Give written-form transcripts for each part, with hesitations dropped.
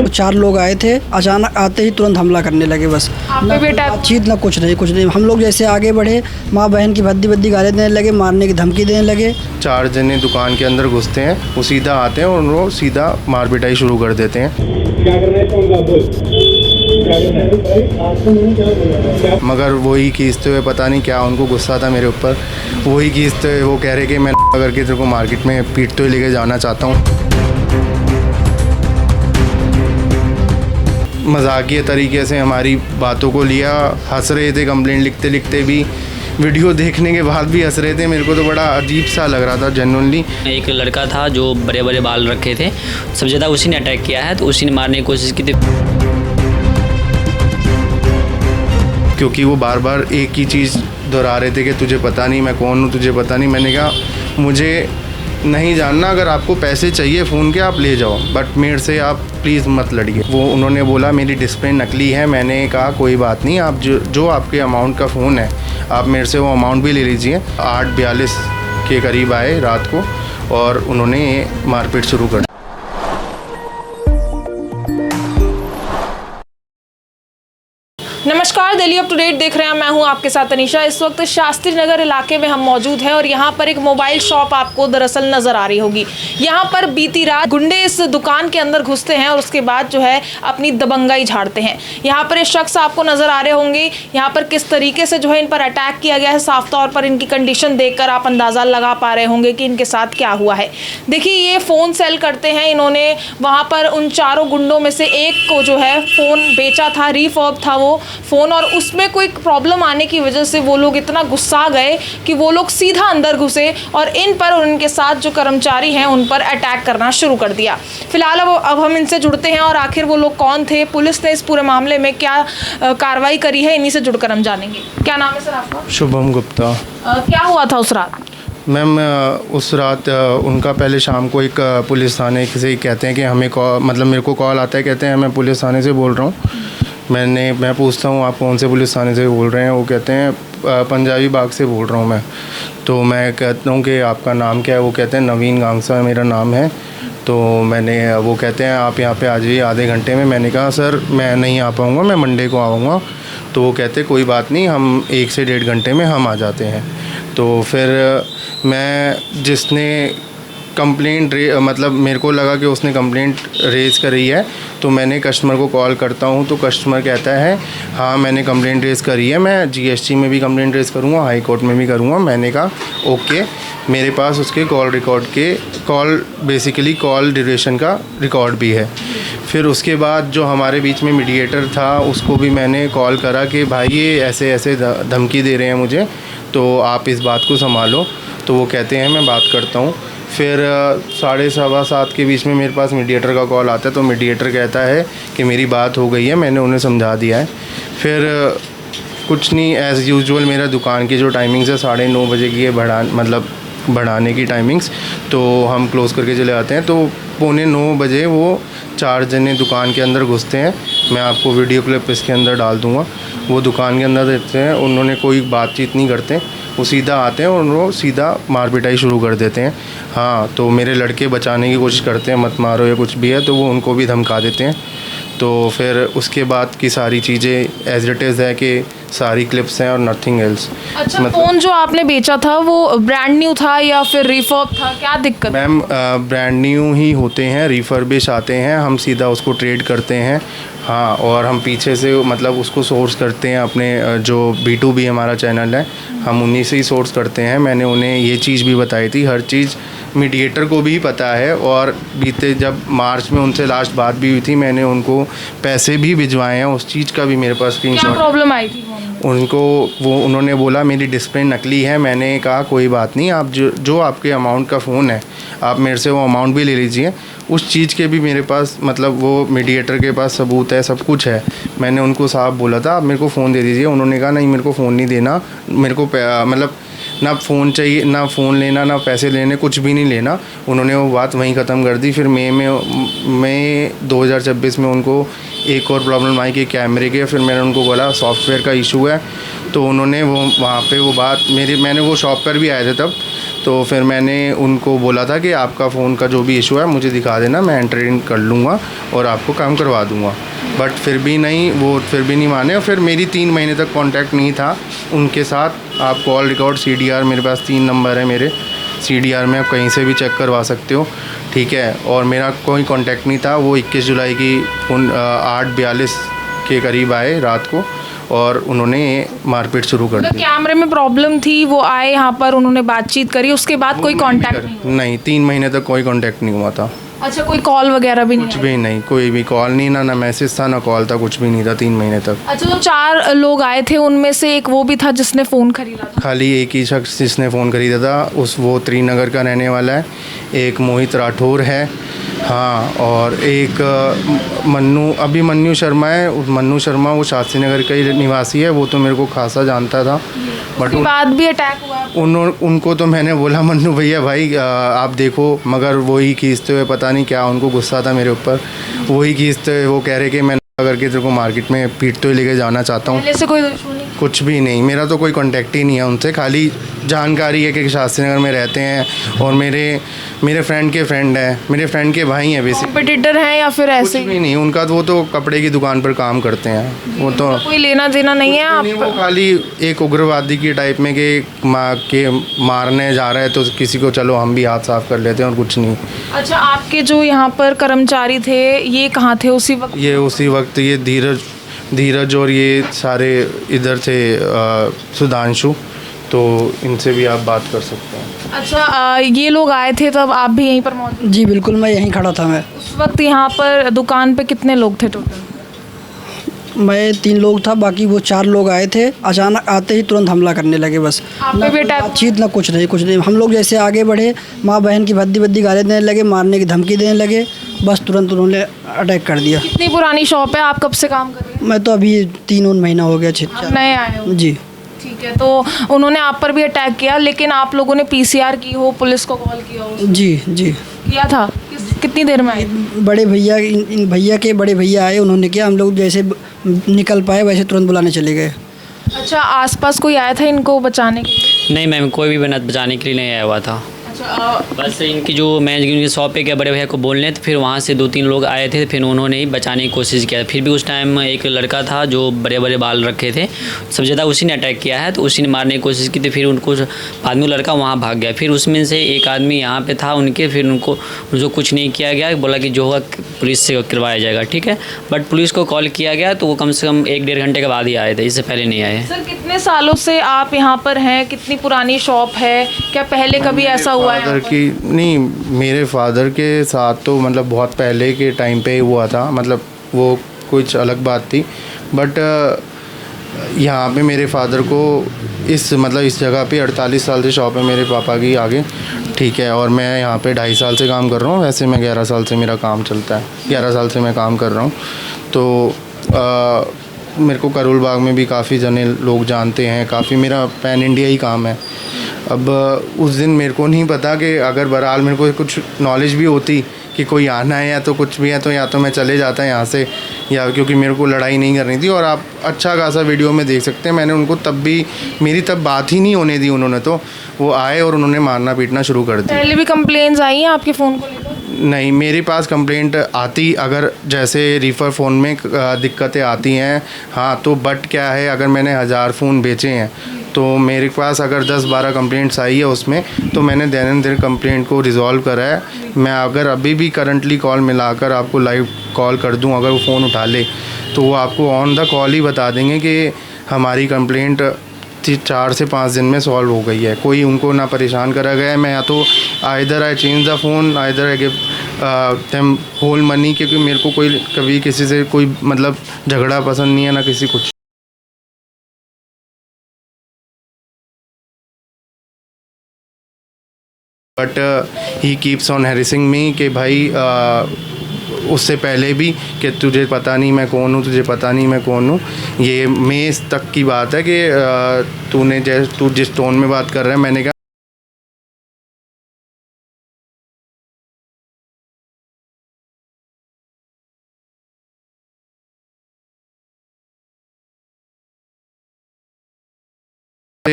चार लोग आए थे, अचानक आते ही तुरंत हमला करने लगे। बस ना बातचीत ना कुछ नहीं। हम लोग जैसे आगे बढ़े, माँ बहन की भद्दी गालियाँ देने लगे, मारने की धमकी देने लगे। चार जने दुकान के अंदर घुसते हैं, वो सीधा आते हैं और वो सीधा मार पिटाई शुरू कर देते हैं। मगर वही खींचते हुए, पता नहीं क्या उनको गुस्सा था मेरे ऊपर, वही खींचते हुए वो कह रहे कि मैं करके तेरे को मार्केट में पीटते हुए लेके जाना चाहता हूँ। मजाकिया तरीके से हमारी बातों को लिया, हंस रहे थे। कंप्लेंट लिखते लिखते भी, वीडियो देखने के बाद भी हंस रहे थे। मेरे को तो बड़ा अजीब सा लग रहा था जेन्युइनली। एक लड़का था जो बड़े बड़े बाल रखे थे, सबसे ज़्यादा उसी ने अटैक किया है, तो उसी ने मारने की कोशिश की थी। क्योंकि वो बार बार एक ही चीज़ दोहरा रहे थे कि तुझे पता नहीं मैं कौन हूँ, तुझे पता नहीं। मैंने कहा मुझे नहीं जानना, अगर आपको पैसे चाहिए फ़ोन के आप ले जाओ, बट मेरे से आप प्लीज़ मत लड़िए। वो उन्होंने बोला मेरी डिस्प्ले नकली है। मैंने कहा कोई बात नहीं, आप जो आपके अमाउंट का फ़ोन है आप मेरे से वो अमाउंट भी ले लीजिए। 8:42 के करीब आए रात को और उन्होंने मारपीट शुरू कर दी। नमस्कार, दिल्ली अप टू डेट देख रहे हैं। मैं हूं आपके साथ अनीशा। इस वक्त शास्त्री नगर इलाके में हम मौजूद हैं और यहां पर एक मोबाइल शॉप आपको दरअसल नजर आ रही होगी। यहां पर बीती रात गुंडे इस दुकान के अंदर घुसते हैं और उसके बाद जो है अपनी दबंगाई झाड़ते हैं। यहां पर ये शख्स आपको नजर आ रहे होंगे। यहां पर किस तरीके से जो है इन पर अटैक किया गया है, साफ तौर पर इनकी कंडीशन देखकर आप अंदाजा लगा पा रहे होंगे कि इनके साथ क्या हुआ है। देखिए, ये फ़ोन सेल करते हैं। इन्होंने वहाँ पर उन चारों गुंडों में से एक को जो है फ़ोन बेचा था, रिफर्ब था वो फ़ोन, और उसमें कोई प्रॉब्लम आने की वजह से वो लोग इतना गुस्सा गए कि वो लोग सीधा अंदर घुसे और इन पर और इनके साथ जो कर्मचारी हैं उन पर अटैक करना शुरू कर दिया। फिलहाल अब हम इनसे जुड़ते हैं और आखिर वो लोग कौन थे, पुलिस ने इस पूरे मामले में क्या कार्रवाई करी है, इन्हीं से जुड़कर हम जानेंगे। क्या नाम है सर आपका? शुभम गुप्ता। क्या हुआ था उस रात? मैम, उस रात उनका पहले शाम को एक पुलिस थाने से कहते हैं कि हमें मतलब मेरे को कॉल आता है, कहते हैं मैं पुलिस थाने से बोल रहा हूँ। मैं पूछता हूँ आप कौन से पुलिस थाने से बोल रहे हैं? वो कहते हैं पंजाबी बाग से बोल रहा हूँ मैं। तो मैं कहता हूँ कि आपका नाम क्या है? वो कहते हैं नवीन गांगसा मेरा नाम है। तो वो कहते हैं आप यहाँ पे आ जाइए आधे घंटे में। मैंने कहा सर मैं नहीं आ पाऊँगा, मैं मंडे को आऊँगा। तो वो कहते कोई बात नहीं, हम 1 से 1.5 घंटे में हम आ जाते हैं। तो फिर मैं जिसने कंप्लेंट मतलब मेरे को लगा कि उसने कंप्लेंट रेज़ करी है, तो मैंने कस्टमर को कॉल करता हूँ तो कस्टमर कहता है हाँ मैंने कंप्लेंट रेज़ करी है, मैं जीएसटी में भी कंप्लेंट रेज़ करूँगा, हाई कोर्ट में भी करूँगा। मैंने कहा ओके। मेरे पास उसके बेसिकली कॉल ड्यूरेशन का रिकॉर्ड भी है। फिर उसके बाद जो हमारे बीच में मीडिएटर था उसको भी मैंने कॉल करा कि भाई ये ऐसे ऐसे धमकी दे रहे हैं मुझे, तो आप इस बात को संभालो। तो वो कहते हैं मैं बात करता हूँ। फिर 6:15 के बीच में मेरे पास मीडिएटर का कॉल आता है। तो मीडिएटर कहता है कि मेरी बात हो गई है, मैंने उन्हें समझा दिया है। फिर कुछ नहीं, एज़ यूजुअल मेरा दुकान की जो टाइमिंग्स है 9:30 बजे की है, बढ़ाने की टाइमिंग्स, तो हम क्लोज़ करके चले आते हैं। तो 8:45 बजे वो 4 जने दुकान के अंदर घुसते हैं। मैं आपको वीडियो क्लिप इसके अंदर डाल दूँगा। वो दुकान के अंदर रहते हैं, उन्होंने कोई बातचीत नहीं करते, वो सीधा आते हैं और वो सीधा मार पिटाई शुरू कर देते हैं। हाँ, तो मेरे लड़के बचाने की कोशिश करते हैं, मत मारो या कुछ भी है, तो वो उनको भी धमका देते हैं। तो फिर उसके बाद की सारी चीज़ें एज इट इज़ है कि सारी क्लिप्स हैं और नथिंग एल्स। अच्छा, फ़ोन जो आपने बेचा था वो ब्रांड न्यू था या फिर रिफर्ब था, क्या दिक्कत? मैम, ब्रांड न्यू ही होते हैं, रिफर्बिश आते हैं, हम सीधा उसको ट्रेड करते हैं। हाँ, और हम पीछे से मतलब उसको सोर्स करते हैं, अपने जो B2B हमारा चैनल है हम उन्हीं से ही सोर्स करते हैं। मैंने उन्हें ये चीज़ भी बताई थी, हर चीज़ मीडिएटर को भी पता है। और बीते जब मार्च में उनसे लास्ट बात भी हुई थी, मैंने उनको पैसे भी भिजवाए हैं, उस चीज़ का भी मेरे पास स्क्रीनशॉट। क्या प्रॉब्लम आई थी उन्होंने बोला मेरी डिस्प्ले नकली है। मैंने कहा कोई बात नहीं, आप जो आपके अमाउंट का फ़ोन है आप मेरे से वो अमाउंट भी ले लीजिए। उस चीज़ के भी मेरे पास मतलब वो मीडिएटर के पास सबूत है, सब कुछ है। मैंने उनको साफ बोला था आप मेरे को फ़ोन दे दीजिए। उन्होंने कहा नहीं मेरे को फ़ोन नहीं देना, मेरे को मतलब ना फ़ोन चाहिए, ना फ़ोन लेना, ना पैसे लेने, कुछ भी नहीं लेना। उन्होंने वो बात वहीं ख़त्म कर दी। फिर मई 2026 में उनको एक और प्रॉब्लम आई कि कैमरे के। फिर मैंने उनको बोला सॉफ्टवेयर का इशू है, तो उन्होंने वो वहाँ पे वो बात मैंने वो शॉप पर भी आए थे तब, तो फिर मैंने उनको बोला था कि आपका फ़ोन का जो भी इशू है मुझे दिखा देना, मैं एंटर कर लूँगा और आपको काम करवा दूँगा। बट फिर भी नहीं माने और फिर मेरी 3 महीने तक कांटेक्ट नहीं था उनके साथ। आप कॉल रिकॉर्ड CDR, मेरे पास 3 नंबर है मेरे CDR में, आप कहीं से भी चेक करवा सकते हो, ठीक है। और मेरा कोई कांटेक्ट नहीं था। वो 21 जुलाई की 8:42 के करीब आए रात को और उन्होंने मारपीट शुरू कर दी। कैमरे में प्रॉब्लम थी, वो आए यहाँ पर, उन्होंने बातचीत करी, उसके बाद कोई कांटेक्ट नहीं, 3 महीने तक कोई कांटेक्ट नहीं हुआ था। अच्छा, कोई कॉल वगैरह भी नहीं? कुछ भी नहीं, कोई भी कॉल नहीं, ना मैसेज था, ना कॉल था, कुछ भी नहीं था 3 महीने तक। अच्छा, जो 4 लोग आए थे उनमें से एक वो भी था जिसने फ़ोन खरीदा था? खाली एक ही शख्स जिसने फ़ोन खरीदा था, वो त्रिनगर का रहने वाला है। एक मोहित राठौर है, हाँ, और एक मन्नू शर्मा है। मन्नू शर्मा वो शास्त्री नगर का ही निवासी है, वो तो मेरे को खासा जानता था। बट बाद भी अटैक हुआ? उनको तो मैंने बोला मन्नू भैया भाई आप देखो, मगर वही खींचते हुए, पता नहीं क्या उनको गुस्सा था मेरे ऊपर, वही खींचते हुए वो कह रहे कि मैं करके तेरे को मार्केट में पीटते हुए लेके जाना चाहता हूँ। पहले से कोई दुश्मनी? कुछ भी नहीं, मेरा तो कोई कांटेक्ट ही नहीं है उनसे। खाली जानकारी है कि शास्त्री नगर में रहते हैं और मेरे फ्रेंड के फ्रेंड है, मेरे फ्रेंड के भाई हैं बेसिक। कॉम्पिटिटर हैं या फिर ऐसे? कुछ भी नहीं उनका, वो तो कपड़े की दुकान पर काम करते हैं, वो तो कोई लेना देना नहीं है आप? वो खाली एक उग्रवादी की टाइप में कि मारने जा रहे हैं तो किसी को, चलो हम भी हाथ साफ कर लेते हैं, और कुछ नहीं। अच्छा, आपके जो यहाँ पर कर्मचारी थे ये कहाँ थे उसी वक्त? ये उसी वक्त ये धीरज और ये सारे इधर थे, सुधांशु, तो इनसे भी आप बात कर सकते हैं। अच्छा, ये लोग आए थे तब आप भी यहीं पर मौजूद? जी बिल्कुल, मैं यहीं खड़ा था। मैं उस वक्त यहाँ पर दुकान पे कितने लोग थे टोटल? मैं 3 लोग था, बाकी वो 4 लोग आए थे। अचानक आते ही तुरंत हमला करने लगे बस। आप पे भी अटैक? बातचीत ना कुछ नहीं। हम लोग जैसे आगे बढ़े, माँ बहन की भद्दी गाली देने लगे, मारने की धमकी देने लगे, बस तुरंत उन्होंने अटैक कर दिया। कितनी पुरानी शॉप है, आप कब से काम कर रहे हैं? मैं तो अभी 3 महीना हो गया, आप नए आए हो? जी। ठीक है, तो उन्होंने आप पर भी अटैक किया, लेकिन आप लोगों ने PCR की हो, पुलिस को कॉल किया हो? जी किया था? कितनी देर में आए? बड़े भैया, इन भैया के बड़े भैया आए, उन्होंने किया। हम लोग जैसे निकल पाए वैसे तुरंत बुलाने चले गए। अच्छा, आसपास कोई आया था इनको बचाने के लिए? नहीं मैम, कोई भी बचाने के लिए नहीं आया हुआ था। अच्छा, बस इनकी जो मैं इनकी शॉप पे गया बड़े भैया को बोलने, तो फिर वहाँ से 2-3 लोग आए थे, फिर उन्होंने ही बचाने की कोशिश किया। फिर भी उस टाइम एक लड़का था जो बड़े बड़े बाल रखे थे, सबसे ज़्यादा उसी ने अटैक किया है, तो उसी ने मारने की कोशिश की थी। फिर उनको बाद में लड़का वहाँ भाग गया। फिर उसमें से एक आदमी यहाँ पे था उनके, फिर उनको कुछ नहीं किया गया, बोला कि जो होगा पुलिस से करवाया जाएगा, ठीक है। बट पुलिस को कॉल किया गया तो वो कम से कम 1-1.5 घंटे के बाद ही आए थे, इससे पहले नहीं आए। सर कितने सालों से आप यहाँ पर हैं? कितनी पुरानी शॉप है? क्या पहले कभी ऐसा हुआ है? नहीं, मेरे फादर के साथ तो मतलब बहुत पहले के टाइम पे ही हुआ था, मतलब वो कुछ अलग बात थी। बट यहाँ पे मेरे फादर को इस जगह पे 48 साल से शॉप है मेरे पापा की आगे, ठीक है। और मैं यहाँ पे 2.5 साल से काम कर रहा हूँ। वैसे मैं 11 साल से मेरा काम चलता है, 11 साल से मैं काम कर रहा हूँ। तो मेरे को करोल बाग में भी काफ़ी जने लोग जानते हैं, काफ़ी मेरा पैन इंडिया ही काम है। अब उस दिन मेरे को नहीं पता कि अगर बहरहाल मेरे को कुछ नॉलेज भी होती कि कोई आना है या तो कुछ भी है, तो या तो मैं चले जाता यहाँ से, या क्योंकि मेरे को लड़ाई नहीं करनी थी। और आप अच्छा खासा वीडियो में देख सकते हैं, मैंने उनको मेरी तब बात ही नहीं होने दी उन्होंने, तो वो आए और उन्होंने मारना पीटना शुरू कर दिया। पहले भी कंप्लेंट्स आई हैं आपके फ़ोन को लेकर? नहीं, मेरे पास कंप्लेंट आती अगर जैसे रीफर फ़ोन में दिक्कतें आती हैं, हाँ, तो बट क्या है, अगर मैंने 1000 फ़ोन बेचे हैं तो मेरे पास अगर 10-12 कंप्लेंट्स आई है उसमें, तो मैंने दैनिक कंप्लेंट को रिज़ॉल्व करा है। मैं अगर अभी भी करंटली कॉल मिलाकर आपको लाइव कॉल कर दूं, अगर वो फ़ोन उठा ले तो वो आपको ऑन द कॉल ही बता देंगे कि हमारी कंप्लेंट 4 से 5 दिन में सॉल्व हो गई है। कोई उनको ना परेशान करा गया है। मैं या तो either I change the phone, either I give them whole money, क्योंकि मेरे को कोई कभी किसी से कोई मतलब झगड़ा पसंद नहीं है, ना किसी कुछ। But he keeps on harassing me कि भाई उससे पहले भी कि तुझे पता नहीं मैं कौन हूँ, तुझे पता नहीं मैं कौन हूँ। ये मई तक की बात है कि तू जिस टोन में बात कर रहा है, मैंने कहा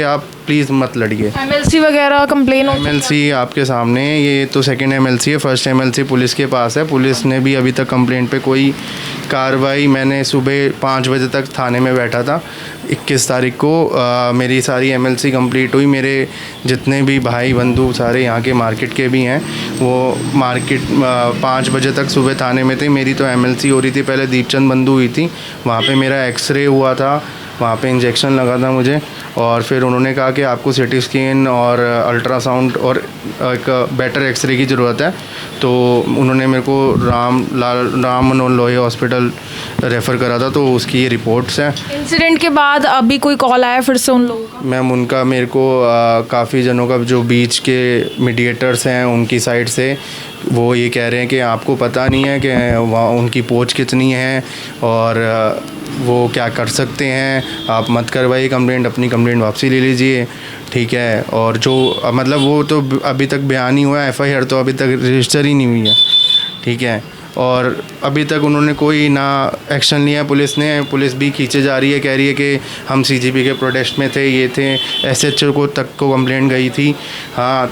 भाई आप प्लीज़ मत लड़िए। MLC वगैरह कंप्लेन हो चुकी है? MLC आपके सामने है, ये तो सेकंड MLC है, फर्स्ट MLC पुलिस के पास है। पुलिस ने भी अभी तक कंप्लेंट पे कोई कार्रवाई, मैंने सुबह 5 बजे तक थाने में बैठा था 21 तारीख को। मेरी सारी MLC कंप्लीट हुई। मेरे जितने भी भाई बंधु सारे यहाँ के मार्केट के भी हैं, वो मार्केट 5 बजे तक सुबह थाने में थे। मेरी तो MLC हो रही थी, पहले दीपचंद बंधु हुई थी, वहाँ पे मेरा एक्सरे हुआ था, वहाँ पे इंजेक्शन लगा था मुझे, और फिर उन्होंने कहा कि आपको CT स्कैन और अल्ट्रासाउंड और एक बेटर एक्सरे की ज़रूरत है। तो उन्होंने मेरे को राम मनोहर लोहिया हॉस्पिटल रेफ़र करा था, तो उसकी ये रिपोर्ट्स हैं। इंसिडेंट के बाद अभी कोई कॉल आया फिर से उन लोगों का? मैम उनका मेरे को काफ़ी जनों का, जो बीच के मीडिएटर्स हैं उनकी साइड से, वो ये कह रहे हैं कि आपको पता नहीं है कि वहाँ उनकी पहुंच कितनी है और वो क्या कर सकते हैं, आप मत करवाइए कंप्लेंट, अपनी कंप्लेंट वापसी ले लीजिए, ठीक है। और जो मतलब वो तो अभी तक बयान ही हुआ है, FIR तो अभी तक रजिस्टर ही नहीं हुई है, ठीक है। और अभी तक उन्होंने कोई ना एक्शन लिया पुलिस ने। पुलिस भी खींचे जा रही है, कह रही है कि हम CGP के प्रोटेस्ट में थे, ये थे, SHO को तक को कंप्लेंट गई थी। हाँ,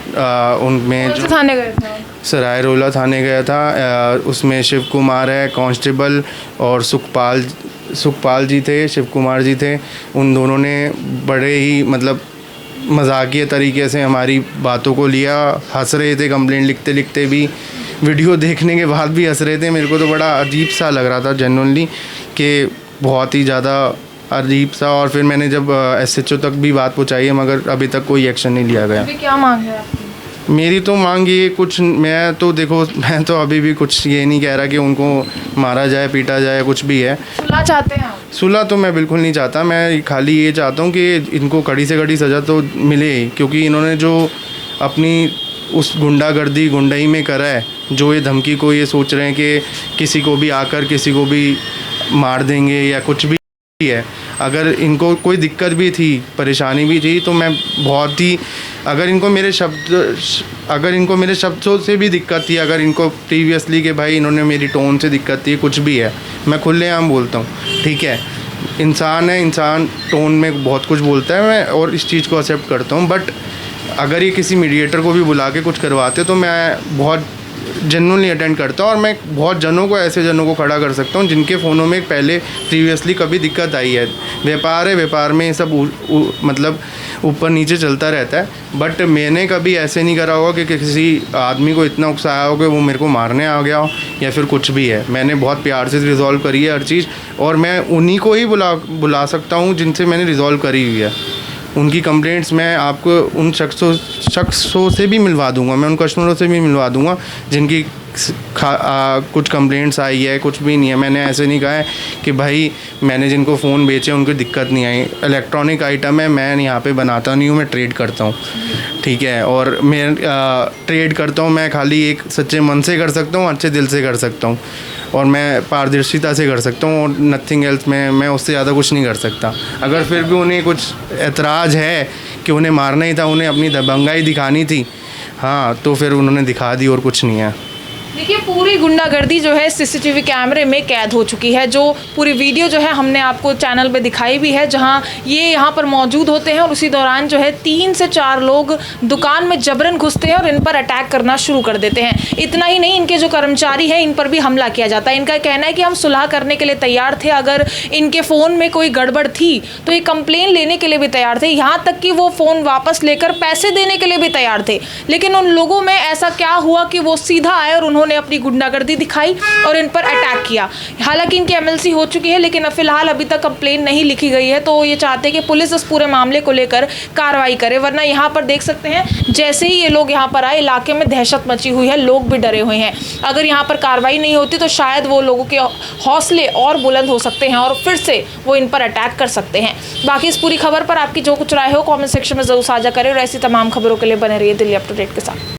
उनमें कौन से थाने गए थे? सराय रोला थाने गया था। उसमें शिव कुमार है कांस्टेबल, और सुखपाल जी थे, शिव कुमार जी थे। उन दोनों ने बड़े ही मतलब मजाकिया तरीके से हमारी बातों को लिया, हंस रहे थे, कंप्लेंट लिखते लिखते भी, वीडियो देखने के बाद भी हंस रहे थे। मेरे को तो बड़ा अजीब सा लग रहा था जेन्युइनली, कि बहुत ही ज़्यादा अजीब सा। और फिर मैंने जब SHO तक भी बात पहुँचाई है, मगर अभी तक कोई एक्शन नहीं लिया गया। अभी क्या मांग है आपकी? मेरी तो मांग ये कुछ, मैं तो देखो, मैं तो अभी भी कुछ ये नहीं कह रहा कि उनको मारा जाए, पीटा जाए, कुछ भी है। सुलह चाहते हैं आप? सुलह तो मैं बिल्कुल नहीं चाहता। मैं खाली ये चाहता हूँ कि इनको कड़ी से कड़ी सज़ा तो मिले, क्योंकि इन्होंने जो अपनी उस गुंडई में करा है, जो ये धमकी को ये सोच रहे हैं कि किसी को भी आकर किसी को भी मार देंगे या कुछ भी है। अगर इनको कोई दिक्कत भी थी, परेशानी भी थी, तो मैं बहुत ही, अगर इनको मेरे शब्दों से भी दिक्कत थी, अगर इनको प्रीवियसली कि भाई इन्होंने मेरी टोन से दिक्कत थी, कुछ भी है, मैं खुलेआम बोलता हूँ, ठीक है। इंसान है, इंसान टोन में बहुत कुछ बोलता है, मैं और इस चीज़ को एक्सेप्ट करता हूँ। बट अगर ये किसी मीडिएटर को भी बुला के कुछ करवाते तो मैं बहुत जेन्युइनली अटेंड करता हूँ, और मैं बहुत ऐसे जनों को खड़ा कर सकता हूँ जिनके फ़ोनों में पहले प्रीवियसली कभी दिक्कत आई है। व्यापार है, व्यापार में सब मतलब ऊपर नीचे चलता रहता है, बट मैंने कभी ऐसे नहीं करा होगा कि किसी आदमी को इतना उकसाया हो कि वो मेरे को मारने आ गया हो या फिर कुछ भी है। मैंने बहुत प्यार से रिज़ॉल्व करी है हर चीज़, और मैं उन्हीं को ही बुला सकता हूँ जिनसे मैंने रिज़ॉल्व करी हुई है। उनकी कंप्लेंट्स मैं आपको उन शख्सों से भी मिलवा दूंगा, मैं उन कस्टमरों से भी मिलवा दूंगा जिनकी कुछ कंप्लेंट्स आई है, कुछ भी नहीं है। मैंने ऐसे नहीं कहा है कि भाई मैंने जिनको फ़ोन बेचे उनको दिक्कत नहीं आई। इलेक्ट्रॉनिक आइटम है, मैं यहाँ पे बनाता नहीं हूँ, मैं ट्रेड करता हूँ, ठीक है। और मैं ट्रेड करता हूँ, मैं खाली एक सच्चे मन से कर सकता हूँ, अच्छे दिल से कर सकता हूँ, और मैं पारदर्शिता से कर सकता हूँ, और नथिंग एल्स में मैं उससे ज़्यादा कुछ नहीं कर सकता। अगर फिर भी उन्हें कुछ एतराज़ है कि उन्हें मारना ही था, उन्हें अपनी दबंगाई दिखानी थी, हाँ, तो फिर उन्होंने दिखा दी, और कुछ नहीं है। देखिए, पूरी गुंडागर्दी जो है CCTV कैमरे में कैद हो चुकी है। जो पूरी वीडियो जो है हमने आपको चैनल पे दिखाई भी है, जहां ये यहाँ पर मौजूद होते हैं और उसी दौरान जो है 3 से 4 लोग दुकान में जबरन घुसते हैं और इन पर अटैक करना शुरू कर देते हैं। इतना ही नहीं, इनके जो कर्मचारी हैं इन पर भी हमला किया जाता है। इनका कहना है कि हम सुलह करने के लिए तैयार थे, अगर इनके फ़ोन में कोई गड़बड़ थी तो ये कंप्लेन लेने के लिए भी तैयार थे, यहाँ तक कि वो फ़ोन वापस लेकर पैसे देने के लिए भी तैयार थे। लेकिन उन लोगों में ऐसा क्या हुआ कि वो सीधा आए और उन्होंने अपनी गुंडागर्दी दिखाई और इन पर अटैक किया। हालांकि इनकी MLC हो चुकी है, लेकिन फिलहाल अभी तक कंप्लेन नहीं लिखी गई है। तो ये चाहते हैं कि पुलिस इस पूरे मामले को लेकर कार्रवाई करे, वरना यहाँ पर देख सकते हैं जैसे ही ये लोग यहाँ पर आए, इलाके में दहशत मची हुई है, लोग भी डरे हुए हैं। अगर यहाँ पर कार्रवाई नहीं होती तो शायद वो लोगों के हौसले और बुलंद हो सकते हैं और फिर से वो इन पर अटैक कर सकते हैं। बाकी इस पूरी खबर पर आपकी जो कुछ राय हो कॉमेंट सेक्शन में जरूर साझा करें, और ऐसी तमाम खबरों के लिए बने रहिए दिल्ली अप टू डेट के साथ।